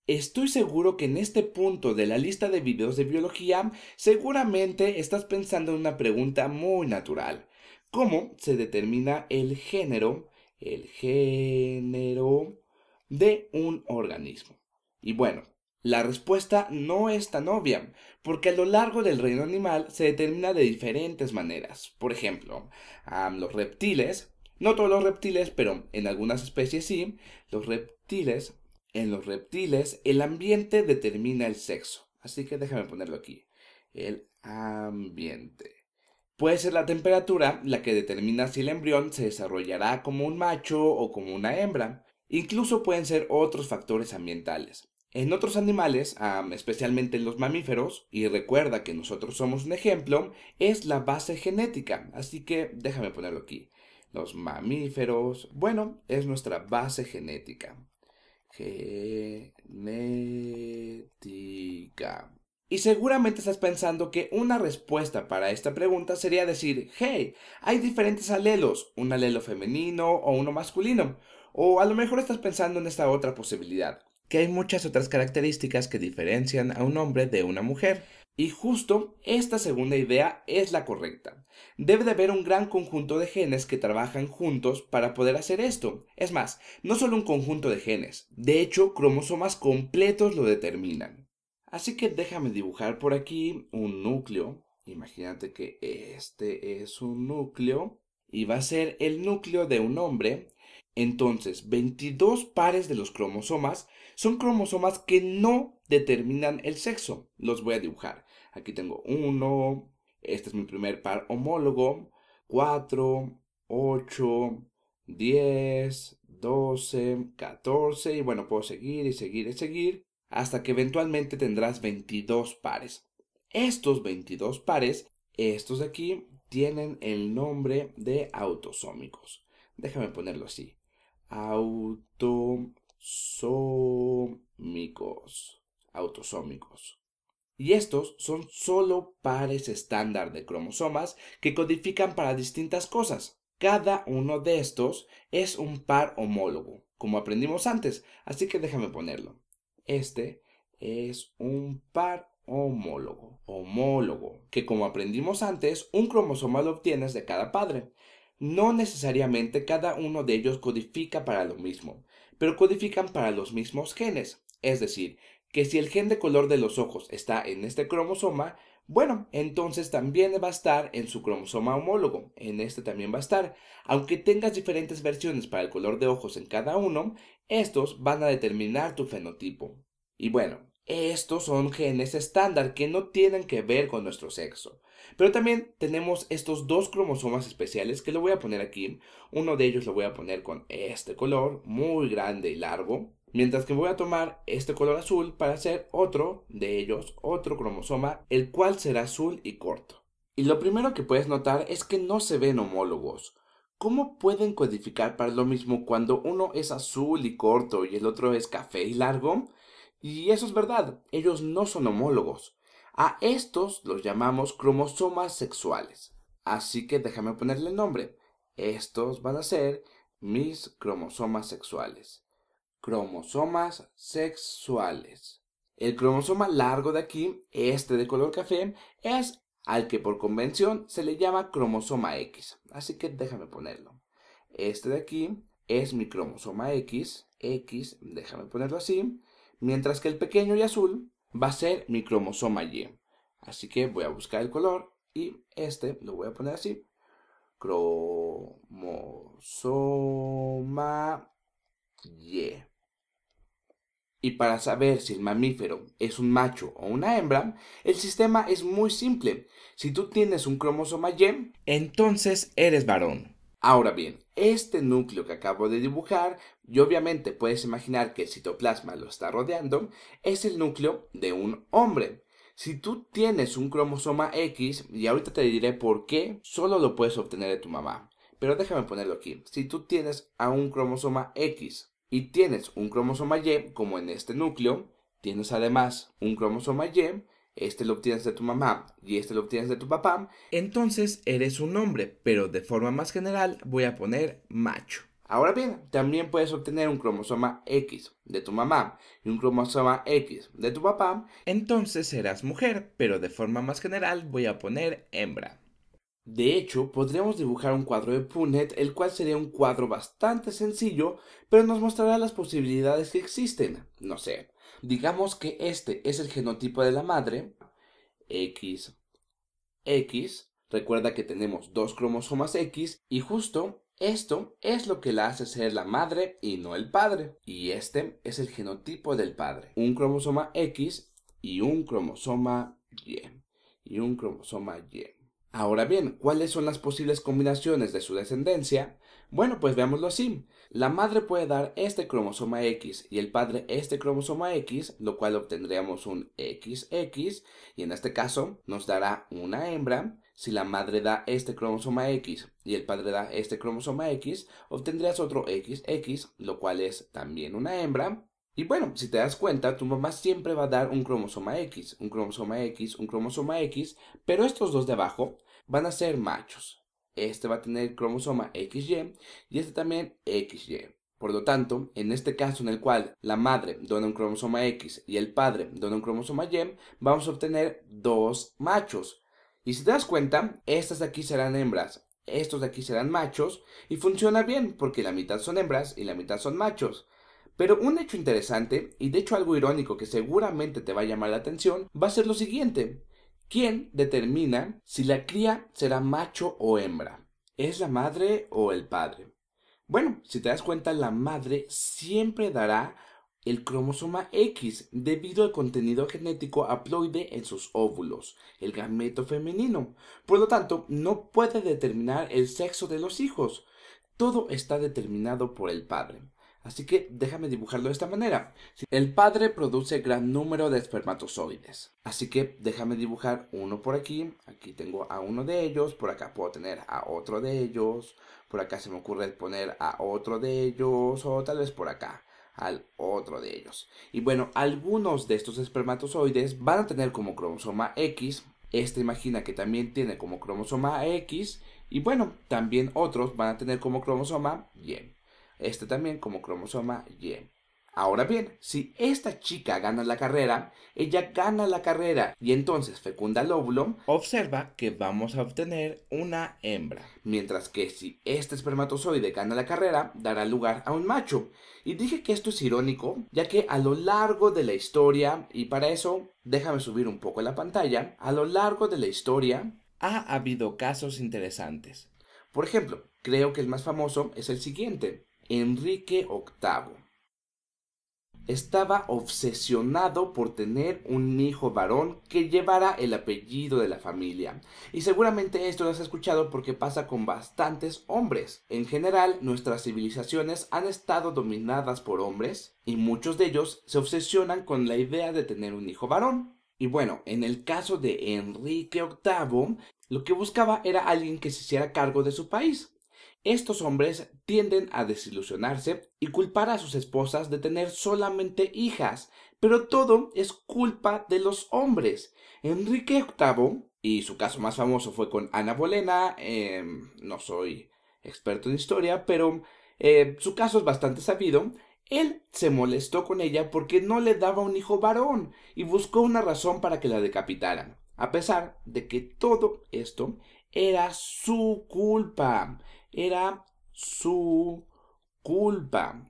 Estoy seguro que en este punto de la lista de videos de biología, seguramente estás pensando en una pregunta muy natural. ¿Cómo se determina el género de un organismo? Y bueno, la respuesta no es tan obvia, porque a lo largo del reino animal se determina de diferentes maneras. Por ejemplo, los reptiles, no todos los reptiles, pero en algunas especies sí, los reptiles en los reptiles, el ambiente determina el sexo. Así que déjame ponerlo aquí. El ambiente. Puede ser la temperatura la que determina si el embrión se desarrollará como un macho o como una hembra. Incluso pueden ser otros factores ambientales. En otros animales, especialmente en los mamíferos, y recuerda que nosotros somos un ejemplo, es la base genética. Así que déjame ponerlo aquí. Los mamíferos, bueno, es nuestra base genética. Genética. Y seguramente estás pensando que una respuesta para esta pregunta sería decir, hey, hay diferentes alelos, un alelo femenino o uno masculino. O a lo mejor estás pensando en esta otra posibilidad, que hay muchas otras características que diferencian a un hombre de una mujer. Y justo esta segunda idea es la correcta. Debe de haber un gran conjunto de genes que trabajan juntos para poder hacer esto. Es más, no solo un conjunto de genes, de hecho, cromosomas completos lo determinan. Así que déjame dibujar por aquí un núcleo. Imagínate que este es un núcleo y va a ser el núcleo de un hombre. Entonces, 22 pares de los cromosomas son cromosomas que no determinan el sexo. Los voy a dibujar. Aquí tengo uno, este es mi primer par homólogo, 4, 8, 10, 12, 14 y bueno, puedo seguir y seguir y seguir hasta que eventualmente tendrás 22 pares. Estos 22 pares, estos de aquí, tienen el nombre de autosómicos. Déjame ponerlo así. Autosómicos. Autosómicos. Y estos son solo pares estándar de cromosomas que codifican para distintas cosas. Cada uno de estos es un par homólogo, como aprendimos antes, así que déjame ponerlo. Este es un par homólogo. Homólogo, que como aprendimos antes, un cromosoma lo obtienes de cada padre. No necesariamente cada uno de ellos codifica para lo mismo, pero codifican para los mismos genes. Es decir, que si el gen de color de los ojos está en este cromosoma, bueno, entonces también va a estar en su cromosoma homólogo, en este también va a estar. Aunque tengas diferentes versiones para el color de ojos en cada uno, estos van a determinar tu fenotipo. Y bueno, estos son genes estándar que no tienen que ver con nuestro sexo. Pero también tenemos estos dos cromosomas especiales que lo voy a poner aquí. Uno de ellos lo voy a poner con este color, muy grande y largo. Mientras que voy a tomar este color azul para hacer otro de ellos, otro cromosoma, el cual será azul y corto. Y lo primero que puedes notar es que no se ven homólogos. ¿Cómo pueden codificar para lo mismo cuando uno es azul y corto y el otro es café y largo? Y eso es verdad, ellos no son homólogos. A estos los llamamos cromosomas sexuales. Así que déjame ponerle el nombre. Estos van a ser mis cromosomas sexuales. Cromosomas sexuales. El cromosoma largo de aquí, este de color café, es al que por convención se le llama cromosoma X. Así que déjame ponerlo. Este de aquí es mi cromosoma X, déjame ponerlo así, mientras que el pequeño y azul va a ser mi cromosoma Y. Así que voy a buscar el color y este lo voy a poner así. Cromosoma Y. Y para saber si el mamífero es un macho o una hembra, el sistema es muy simple. Si tú tienes un cromosoma Y, entonces eres varón. Ahora bien, este núcleo que acabo de dibujar, y obviamente puedes imaginar que el citoplasma lo está rodeando, es el núcleo de un hombre. Si tú tienes un cromosoma X, y ahorita te diré por qué, solo lo puedes obtener de tu mamá. Pero déjame ponerlo aquí. Si tú tienes a un cromosoma X y tienes un cromosoma Y, como en este núcleo, tienes además un cromosoma Y, este lo obtienes de tu mamá y este lo obtienes de tu papá, entonces eres un hombre, pero de forma más general voy a poner macho. Ahora bien, también puedes obtener un cromosoma X de tu mamá y un cromosoma X de tu papá, entonces serás mujer, pero de forma más general voy a poner hembra. De hecho, podríamos dibujar un cuadro de Punnett, el cual sería un cuadro bastante sencillo, pero nos mostrará las posibilidades que existen. No sé, digamos que este es el genotipo de la madre, X, X. Recuerda que tenemos dos cromosomas X y justo esto es lo que la hace ser la madre y no el padre. Y este es el genotipo del padre. Un cromosoma X y un cromosoma Y. Y un cromosoma Y. Ahora bien, ¿cuáles son las posibles combinaciones de su descendencia? Bueno, pues veámoslo así. La madre puede dar este cromosoma X y el padre este cromosoma X, lo cual obtendríamos un XX, y en este caso nos dará una hembra. Si la madre da este cromosoma X y el padre da este cromosoma X, obtendrías otro XX, lo cual es también una hembra. Y bueno, si te das cuenta, tu mamá siempre va a dar un cromosoma X, un cromosoma X, un cromosoma X, pero estos dos de abajo van a ser machos. Este va a tener cromosoma XY y este también XY. Por lo tanto, en este caso en el cual la madre dona un cromosoma X y el padre dona un cromosoma Y, vamos a obtener dos machos. Y si te das cuenta, estas de aquí serán hembras, estos de aquí serán machos, y funciona bien porque la mitad son hembras y la mitad son machos. Pero un hecho interesante, y de hecho algo irónico que seguramente te va a llamar la atención, va a ser lo siguiente. ¿Quién determina si la cría será macho o hembra? ¿Es la madre o el padre? Bueno, si te das cuenta, la madre siempre dará el cromosoma X debido al contenido genético haploide en sus óvulos, el gameto femenino. Por lo tanto, no puede determinar el sexo de los hijos. Todo está determinado por el padre. Así que déjame dibujarlo de esta manera. El padre produce gran número de espermatozoides. Así que déjame dibujar uno por aquí. Aquí tengo a uno de ellos. Por acá puedo tener a otro de ellos. Por acá se me ocurre poner a otro de ellos. O tal vez por acá al otro de ellos. Y bueno, algunos de estos espermatozoides van a tener como cromosoma X. Este imagina que también tiene como cromosoma X. Y bueno, también otros van a tener como cromosoma Y. Este también como cromosoma Y. Ahora bien, si esta chica gana la carrera, ella gana la carrera y entonces fecunda el óvulo, observa que vamos a obtener una hembra. Mientras que si este espermatozoide gana la carrera, dará lugar a un macho. Y dije que esto es irónico, ya que a lo largo de la historia, y para eso déjame subir un poco la pantalla, a lo largo de la historia ha habido casos interesantes. Por ejemplo, creo que el más famoso es el siguiente. Enrique VIII estaba obsesionado por tener un hijo varón que llevara el apellido de la familia. Y seguramente esto lo has escuchado porque pasa con bastantes hombres. En general, nuestras civilizaciones han estado dominadas por hombres y muchos de ellos se obsesionan con la idea de tener un hijo varón. Y bueno, en el caso de Enrique VIII, lo que buscaba era alguien que se hiciera cargo de su país. Estos hombres tienden a desilusionarse y culpar a sus esposas de tener solamente hijas, pero todo es culpa de los hombres. Enrique VIII, y su caso más famoso fue con Ana Bolena, no soy experto en historia, pero su caso es bastante sabido. Él se molestó con ella porque no le daba un hijo varón y buscó una razón para que la decapitaran, a pesar de que todo esto era su culpa. Era su culpa.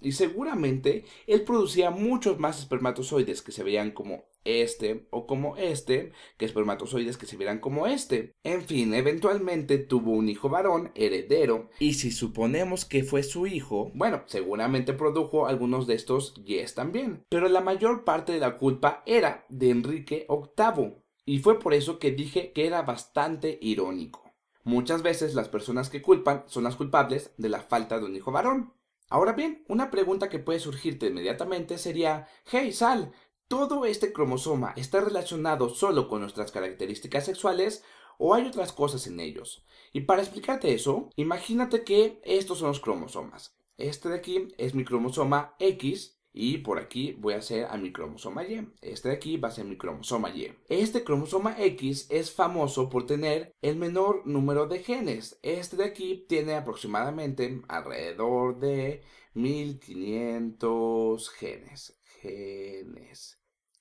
Y seguramente él producía muchos más espermatozoides que se veían como este o como este, que espermatozoides que se vieran como este. En fin, eventualmente tuvo un hijo varón, heredero, y si suponemos que fue su hijo, bueno, seguramente produjo algunos de estos yes también. Pero la mayor parte de la culpa era de Enrique VIII, y fue por eso que dije que era bastante irónico. Muchas veces las personas que culpan son las culpables de la falta de un hijo varón. Ahora bien, una pregunta que puede surgirte inmediatamente sería, hey Sal, ¿todo este cromosoma está relacionado solo con nuestras características sexuales o hay otras cosas en ellos? Y para explicarte eso, imagínate que estos son los cromosomas. Este de aquí es mi cromosoma X Y por aquí voy a hacer a mi cromosoma Y. Este de aquí va a ser mi cromosoma Y. Este cromosoma X es famoso por tener el menor número de genes. Este de aquí tiene aproximadamente alrededor de 1500 genes.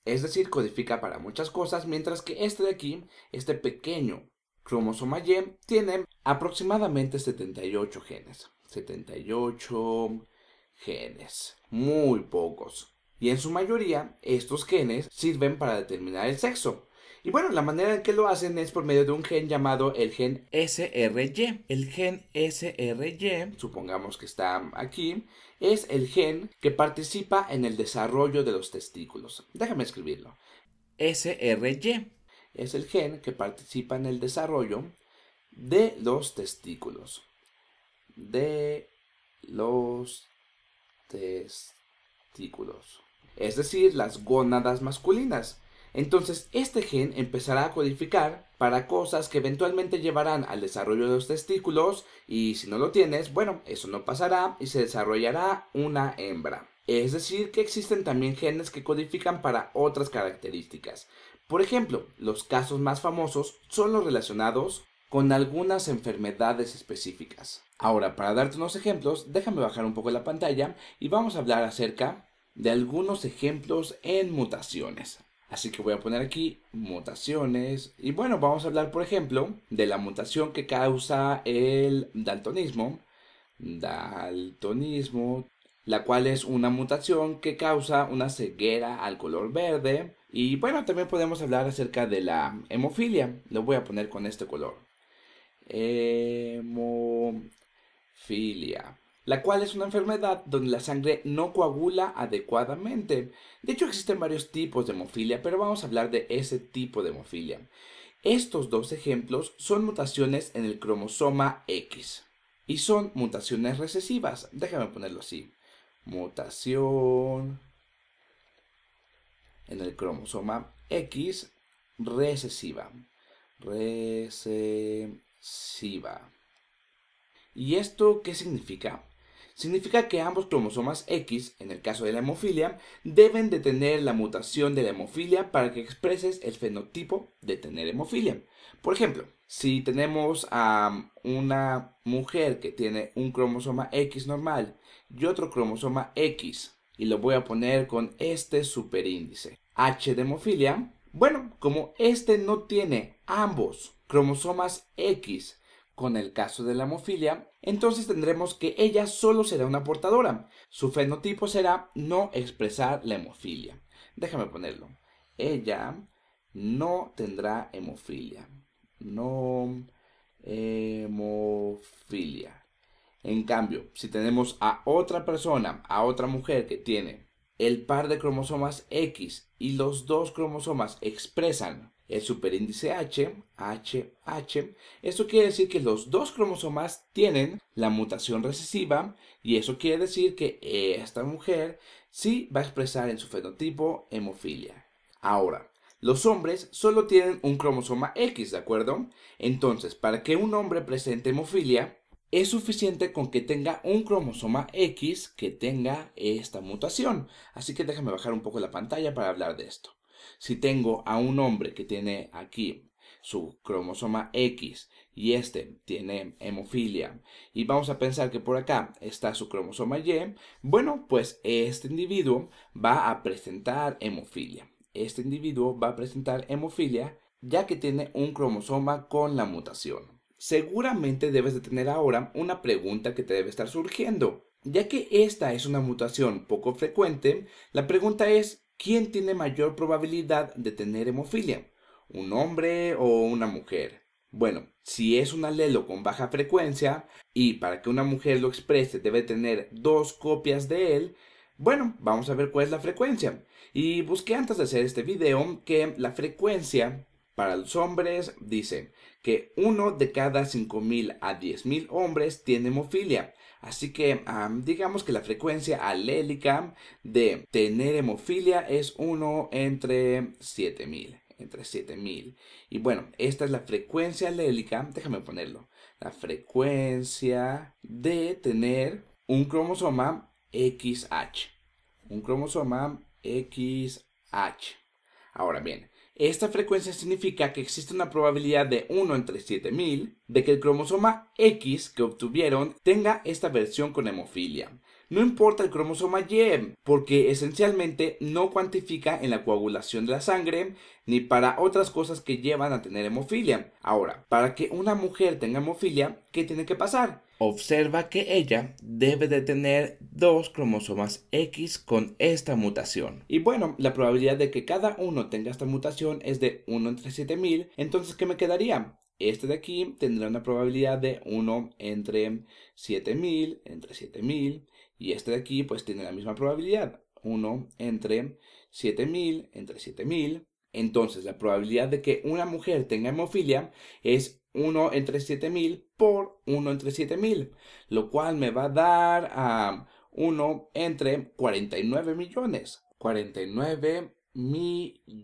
Es decir, codifica para muchas cosas, mientras que este de aquí, este pequeño cromosoma Y, tiene aproximadamente 78 genes. 78 genes, muy pocos. Y en su mayoría, estos genes sirven para determinar el sexo. Y bueno, la manera en que lo hacen es por medio de un gen llamado el gen SRY. El gen SRY, supongamos que está aquí, es el gen que participa en el desarrollo de los testículos. Déjame escribirlo. SRY es el gen que participa en el desarrollo de los testículos. De los testículos. Es decir, las gónadas masculinas. Entonces, este gen empezará a codificar para cosas que eventualmente llevarán al desarrollo de los testículos y si no lo tienes, bueno, eso no pasará y se desarrollará una hembra. Es decir, que existen también genes que codifican para otras características. Por ejemplo, los casos más famosos son los relacionados con algunas enfermedades específicas. Ahora, para darte unos ejemplos, déjame bajar un poco la pantalla y vamos a hablar acerca de algunos ejemplos en mutaciones. Así que voy a poner aquí mutaciones y bueno, vamos a hablar por ejemplo de la mutación que causa el daltonismo, la cual es una mutación que causa una ceguera al color verde. Y bueno, también podemos hablar acerca de la hemofilia, lo voy a poner con este color. Hemofilia, la cual es una enfermedad donde la sangre no coagula adecuadamente. De hecho, existen varios tipos de hemofilia, pero vamos a hablar de ese tipo de hemofilia. Estos dos ejemplos son mutaciones en el cromosoma X y son mutaciones recesivas. Déjame ponerlo así. Mutación en el cromosoma X recesiva. ¿Y esto qué significa? Significa que ambos cromosomas X, en el caso de la hemofilia, deben de tener la mutación de la hemofilia para que expreses el fenotipo de tener hemofilia. Por ejemplo, si tenemos a una mujer que tiene un cromosoma X normal y otro cromosoma X, y lo voy a poner con este superíndice H de hemofilia, bueno, como este no tiene ambos cromosomas X con el caso de la hemofilia, entonces tendremos que ella solo será una portadora. Su fenotipo será no expresar la hemofilia. Déjame ponerlo. Ella no tendrá hemofilia. No hemofilia. En cambio, si tenemos a otra persona, a otra mujer que tiene el par de cromosomas X y los dos cromosomas expresan el superíndice H, eso quiere decir que los dos cromosomas tienen la mutación recesiva y eso quiere decir que esta mujer sí va a expresar en su fenotipo hemofilia. Ahora, los hombres solo tienen un cromosoma X, ¿de acuerdo? Entonces, para que un hombre presente hemofilia, es suficiente con que tenga un cromosoma X que tenga esta mutación. Así que déjame bajar un poco la pantalla para hablar de esto. Si tengo a un hombre que tiene aquí su cromosoma X y este tiene hemofilia y vamos a pensar que por acá está su cromosoma Y, bueno, pues este individuo va a presentar hemofilia. Este individuo va a presentar hemofilia ya que tiene un cromosoma con la mutación. Seguramente debes de tener ahora una pregunta que te debe estar surgiendo. Ya que esta es una mutación poco frecuente, la pregunta es, ¿quién tiene mayor probabilidad de tener hemofilia? ¿Un hombre o una mujer? Bueno, si es un alelo con baja frecuencia y para que una mujer lo exprese debe tener 2 copias de él, bueno, vamos a ver cuál es la frecuencia. Y busqué antes de hacer este video que la frecuencia para los hombres dice que 1 de cada 5.000 a 10.000 hombres tiene hemofilia. Así que digamos que la frecuencia alélica de tener hemofilia es 1 entre 7.000. Y bueno, esta es la frecuencia alélica, déjame ponerlo. La frecuencia de tener un cromosoma XH. un cromosoma XH. Ahora bien, esta frecuencia significa que existe una probabilidad de 1 entre 7000 de que el cromosoma X que obtuvieron tenga esta versión con hemofilia. No importa el cromosoma Y, porque esencialmente no cuantifica en la coagulación de la sangre ni para otras cosas que llevan a tener hemofilia. Ahora, para que una mujer tenga hemofilia, ¿qué tiene que pasar? Observa que ella debe de tener 2 cromosomas X con esta mutación. Y bueno, la probabilidad de que cada uno tenga esta mutación es de 1 entre 7000. Entonces, ¿qué me quedaría? Este de aquí tendrá una probabilidad de 1 entre 7000. Y este de aquí pues tiene la misma probabilidad. 1 entre 7000. Entonces, la probabilidad de que una mujer tenga hemofilia es 1 entre 7000 por 1 entre 7000, lo cual me va a dar a 1 entre 49 millones. 49 millones.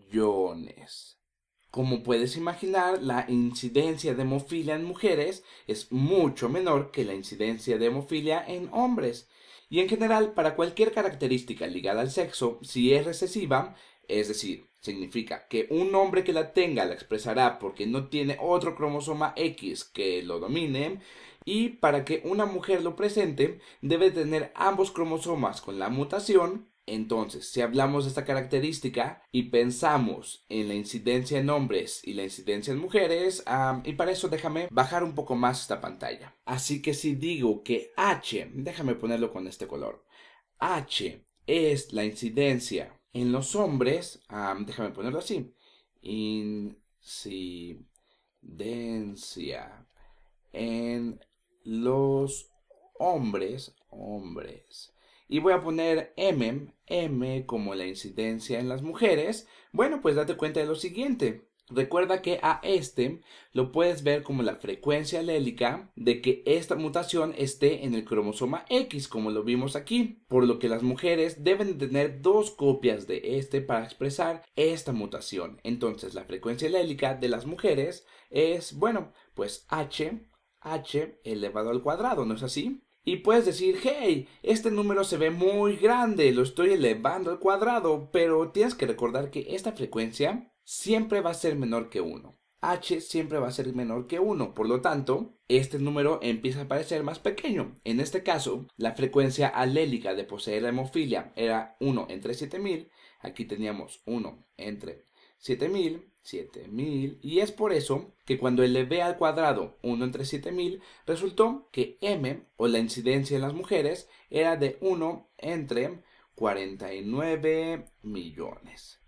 Como puedes imaginar, la incidencia de hemofilia en mujeres es mucho menor que la incidencia de hemofilia en hombres. Y en general, para cualquier característica ligada al sexo, si es recesiva, es decir, significa que un hombre que la tenga la expresará porque no tiene otro cromosoma X que lo domine, y para que una mujer lo presente, debe tener ambos cromosomas con la mutación. Entonces, si hablamos de esta característica y pensamos en la incidencia en hombres y la incidencia en mujeres, y para eso déjame bajar un poco más esta pantalla. Así que si digo que H, déjame ponerlo con este color, H es la incidencia en los hombres, déjame ponerlo así, incidencia en los hombres. Y voy a poner M como la incidencia en las mujeres. Bueno, pues date cuenta de lo siguiente. Recuerda que a este lo puedes ver como la frecuencia alélica de que esta mutación esté en el cromosoma X, como lo vimos aquí, por lo que las mujeres deben tener 2 copias de este para expresar esta mutación. Entonces, la frecuencia alélica de las mujeres es, bueno, pues H elevado al cuadrado, ¿no es así? Y puedes decir, hey, este número se ve muy grande, lo estoy elevando al cuadrado, pero tienes que recordar que esta frecuencia siempre va a ser menor que 1. H siempre va a ser menor que 1, por lo tanto, este número empieza a parecer más pequeño. En este caso, la frecuencia alélica de poseer la hemofilia era 1 entre 7000, aquí teníamos 1 entre 7000, y es por eso que cuando elevé al cuadrado 1 entre 7000, resultó que M, o la incidencia en las mujeres, era de 1 entre 49 millones.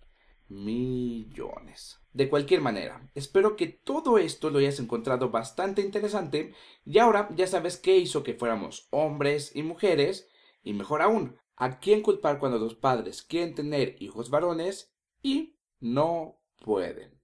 De cualquier manera, espero que todo esto lo hayas encontrado bastante interesante y ahora ya sabes qué hizo que fuéramos hombres y mujeres, y mejor aún, a quién culpar cuando los padres quieren tener hijos varones y no pueden.